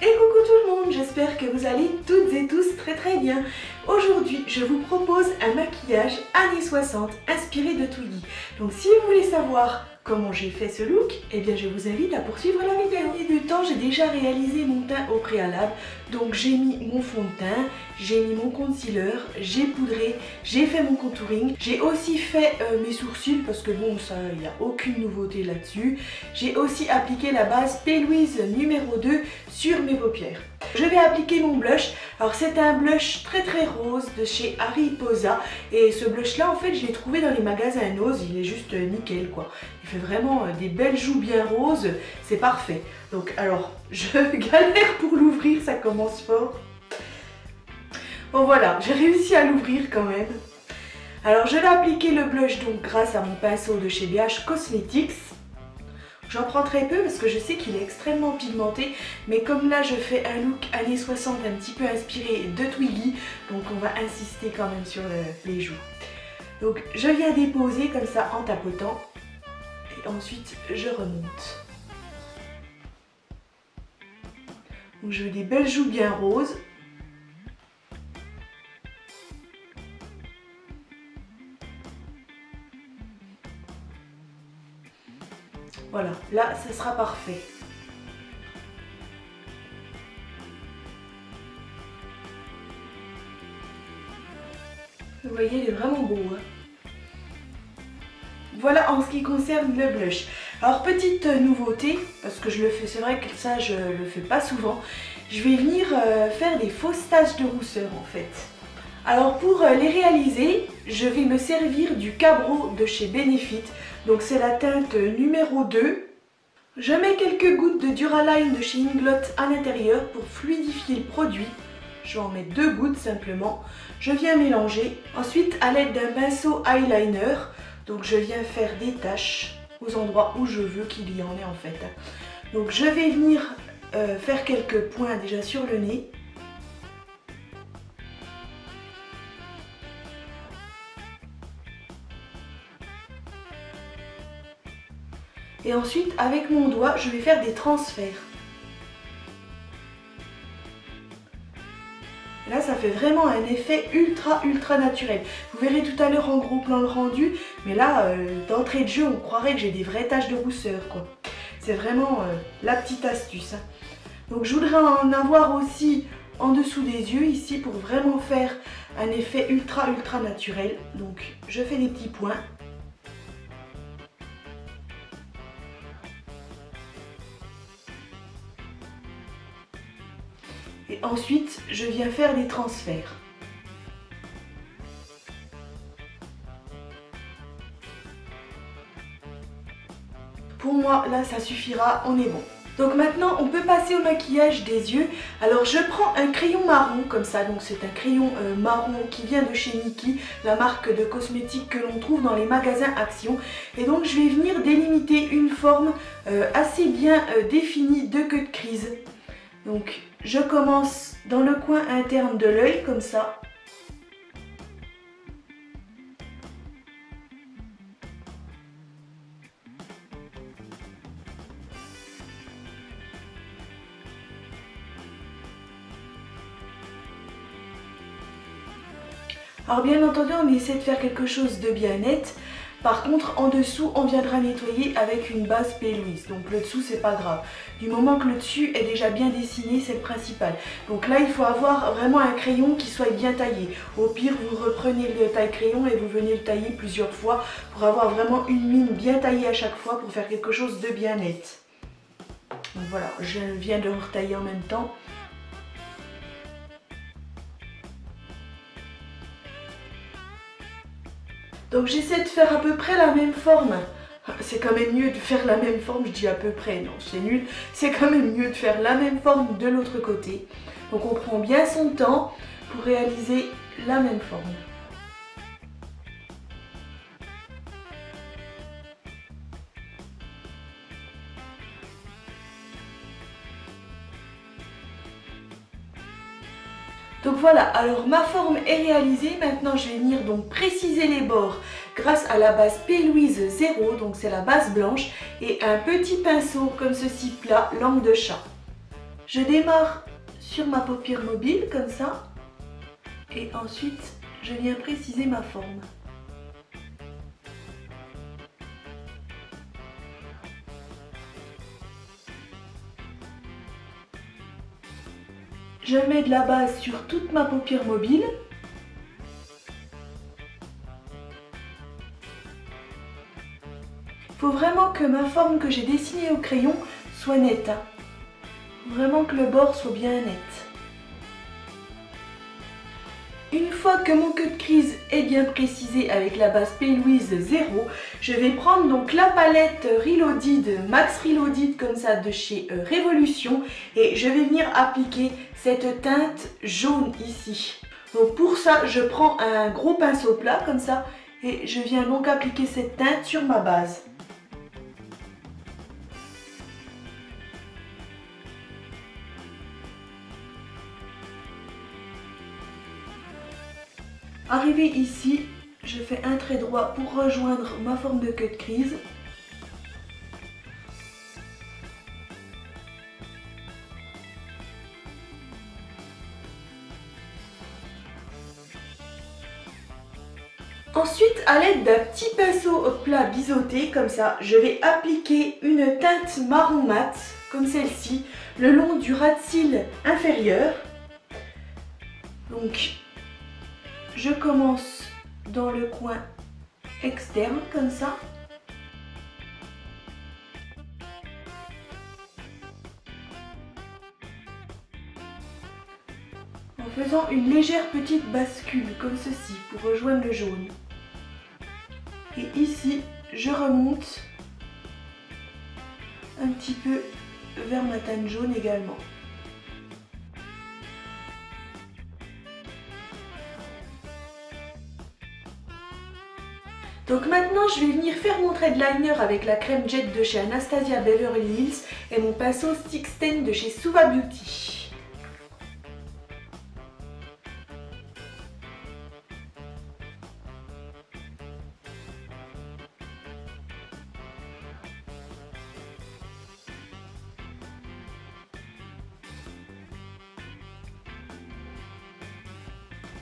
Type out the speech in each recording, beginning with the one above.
Et coucou tout le monde, j'espère que vous allez toutes et tous très bien. Aujourd'hui, je vous propose un maquillage années 60 inspiré de Twiggy. Donc si vous voulez savoir comment j'ai fait ce look, eh bien je vous invite à poursuivre la vidéo. Et du temps, j'ai déjà réalisé mon teint au préalable. Donc j'ai mis mon fond de teint, j'ai mis mon concealer, j'ai poudré, j'ai fait mon contouring. J'ai aussi fait mes sourcils parce que bon, ça, il n'y a aucune nouveauté là-dessus. J'ai aussi appliqué la base P. Louise numéro 2 sur mes paupières. Je vais appliquer mon blush. Alors c'est un blush très rose de chez Harry Posa. Et ce blush là en fait je l'ai trouvé dans les magasins Nose. Il est juste nickel quoi. Il fait vraiment des belles joues bien roses. C'est parfait. Donc alors je galère pour l'ouvrir, ça commence fort. Bon voilà, j'ai réussi à l'ouvrir quand même. Alors je vais appliquer le blush donc grâce à mon pinceau de chez BH Cosmetics. J'en prends très peu parce que je sais qu'il est extrêmement pigmenté, mais comme là je fais un look années 60 un petit peu inspiré de Twiggy, donc on va insister quand même sur les joues. Donc je viens déposer comme ça en tapotant et ensuite je remonte. Donc je veux des belles joues bien roses. Voilà, là, ça sera parfait. Vous voyez, il est vraiment beau. Hein. Voilà en ce qui concerne le blush. Alors, petite nouveauté, parce que je le fais, c'est vrai que ça, je le fais pas souvent. Je vais venir faire des fausses taches de rousseur, en fait. Alors, pour les réaliser, je vais me servir du Cabro de chez Benefit. Donc c'est la teinte numéro 2. Je mets quelques gouttes de Duraline de chez Inglot à l'intérieur pour fluidifier le produit. Je vais en mettre 2 gouttes simplement. Je viens mélanger. Ensuite à l'aide d'un pinceau eyeliner, donc je viens faire des taches aux endroits où je veux qu'il y en ait en fait. Donc je vais venir faire quelques points déjà sur le nez. Et ensuite, avec mon doigt, je vais faire des transferts. Là, ça fait vraiment un effet ultra naturel. Vous verrez tout à l'heure en gros plan le rendu, mais là, d'entrée de jeu, on croirait que j'ai des vraies taches de rousseur, quoi. C'est vraiment la petite astuce. Hein. Donc, je voudrais en avoir aussi en dessous des yeux, ici, pour vraiment faire un effet ultra naturel. Donc, je fais des petits points. Et ensuite, je viens faire des transferts. Pour moi, là, ça suffira, on est bon. Donc maintenant, on peut passer au maquillage des yeux. Alors, je prends un crayon marron, comme ça. Donc, c'est un crayon marron qui vient de chez Nikkie, la marque de cosmétiques que l'on trouve dans les magasins Action. Et donc, je vais venir délimiter une forme assez bien définie de queue de crise. Donc, je commence dans le coin interne de l'œil, comme ça. Alors bien entendu, on essaie de faire quelque chose de bien net. Par contre, en dessous, on viendra nettoyer avec une base P. Louise. Donc le dessous, c'est pas grave. Du moment que le dessus est déjà bien dessiné, c'est le principal. Donc là, il faut avoir vraiment un crayon qui soit bien taillé. Au pire, vous reprenez le taille-crayon et vous venez le tailler plusieurs fois pour avoir vraiment une mine bien taillée à chaque fois pour faire quelque chose de bien net. Donc voilà, je viens de retailler en même temps. Donc j'essaie de faire à peu près la même forme. C'est quand même mieux de faire la même forme, je dis à peu près, non c'est nul. C'est quand même mieux de faire la même forme de l'autre côté. Donc on prend bien son temps pour réaliser la même forme. Donc voilà, alors ma forme est réalisée, maintenant je vais venir donc préciser les bords grâce à la base P. Louise 0, donc c'est la base blanche, et un petit pinceau comme ceci plat, langue de chat. Je démarre sur ma paupière mobile comme ça et ensuite je viens préciser ma forme. Je mets de la base sur toute ma paupière mobile. Il faut vraiment que ma forme que j'ai dessinée au crayon soit nette. Hein. Vraiment que le bord soit bien net. Une fois que mon queue de crise est bien précisé avec la base P. Louise 0, je vais prendre donc la palette Reloaded, Max Reloaded comme ça de chez Révolution et je vais venir appliquer cette teinte jaune ici. Donc pour ça, je prends un gros pinceau plat comme ça et je viens donc appliquer cette teinte sur ma base. Arrivé ici, je fais un trait droit pour rejoindre ma forme de queue de crise. Ensuite, à l'aide d'un petit pinceau plat biseauté, comme ça, je vais appliquer une teinte marron mat, comme celle-ci, le long du ras de cils inférieur. Donc, je commence dans le coin externe, comme ça. En faisant une légère petite bascule, comme ceci, pour rejoindre le jaune. Et ici, je remonte un petit peu vers ma teinte jaune également. Donc maintenant, je vais venir faire mon trait de liner avec la crème Jet de chez Anastasia Beverly Hills et mon pinceau Stick Stain de chez Suva Beauty.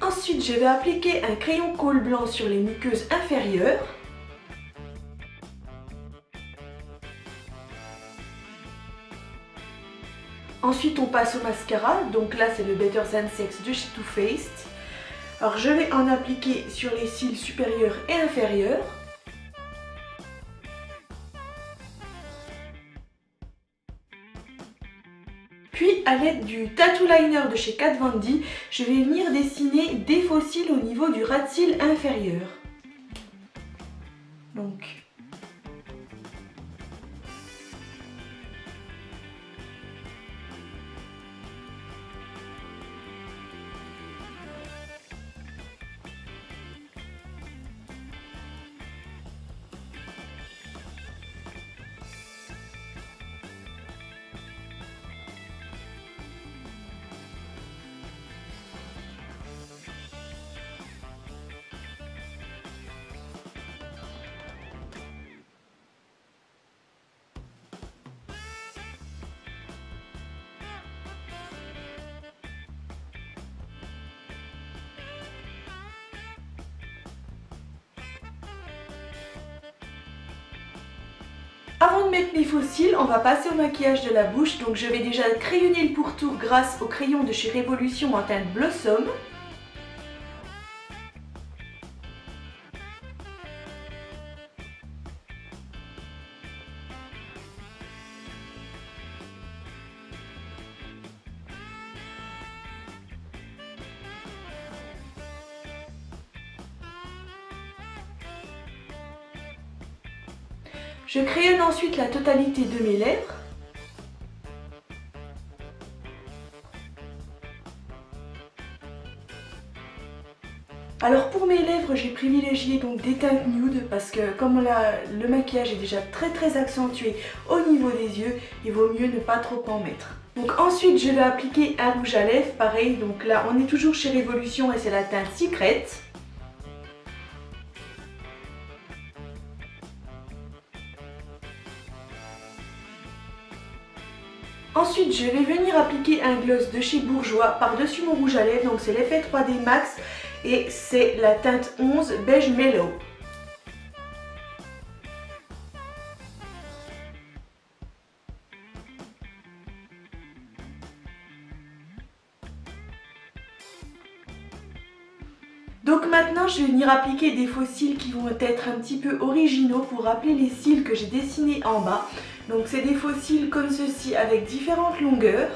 Ensuite, je vais appliquer un crayon colle blanc sur les muqueuses inférieures. Ensuite, on passe au mascara. Donc là, c'est le Better Than Sex de chez Too Faced. Alors, je vais en appliquer sur les cils supérieurs et inférieurs. Puis, à l'aide du Tattoo Liner de chez Kat Von D, je vais venir dessiner des faux cils au niveau du ras de cils inférieur. Donc, avant de mettre mes faux cils, on va passer au maquillage de la bouche. Donc je vais déjà crayonner le pourtour grâce au crayon de chez Révolution en teinte Blossom. Je crayonne ensuite la totalité de mes lèvres. Alors pour mes lèvres, j'ai privilégié donc des teintes nude parce que comme le maquillage est déjà très accentué au niveau des yeux, il vaut mieux ne pas trop en mettre. Donc ensuite je vais appliquer un rouge à lèvres, pareil, donc là on est toujours chez Révolution et c'est la teinte Secret. Ensuite, je vais venir appliquer un gloss de chez Bourjois par-dessus mon rouge à lèvres. Donc c'est l'effet 3D Max et c'est la teinte 11 Beige Mellow. Donc maintenant, je vais venir appliquer des faux cils qui vont être un petit peu originaux pour rappeler les cils que j'ai dessinés en bas. Donc c'est des faux cils comme ceci avec différentes longueurs.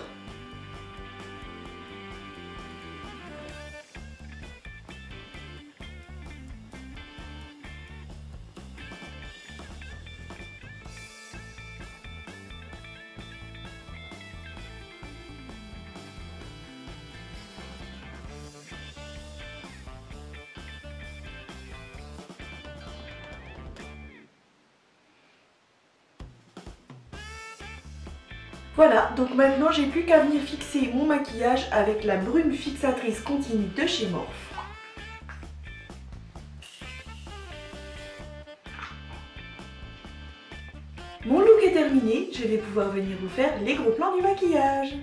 Voilà, donc maintenant j'ai plus qu'à venir fixer mon maquillage avec la brume fixatrice continue de chez Morphe. Mon look est terminé, je vais pouvoir venir vous faire les gros plans du maquillage.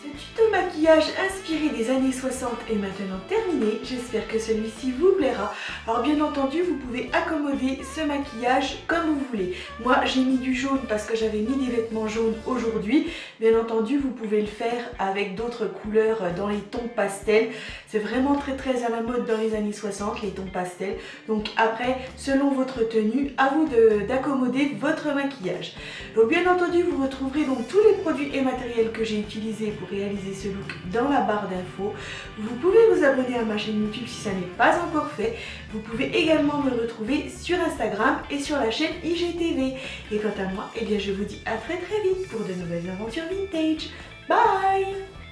Ce tuto maquillage inspiré des années 60 est maintenant terminé. J'espère que celui-ci vous plaira. Alors bien entendu, vous pouvez accommoder ce maquillage comme vous voulez. Moi, j'ai mis du jaune parce que j'avais mis des vêtements jaunes aujourd'hui. Bien entendu, vous pouvez le faire avec d'autres couleurs dans les tons pastels. C'est vraiment très à la mode dans les années 60, les tons pastels. Donc après, selon votre tenue, à vous d'accommoder votre maquillage. Donc bien entendu, vous retrouverez donc tous les produits et matériels que j'ai utilisés pour réaliser ce look dans la barre d'infos. Vous pouvez vous abonner à ma chaîne YouTube si ça n'est pas encore fait. Vous pouvez également me retrouver sur Instagram et sur la chaîne IGTV. Et quant à moi, eh bien je vous dis à très vite pour de nouvelles aventures vintage. Bye!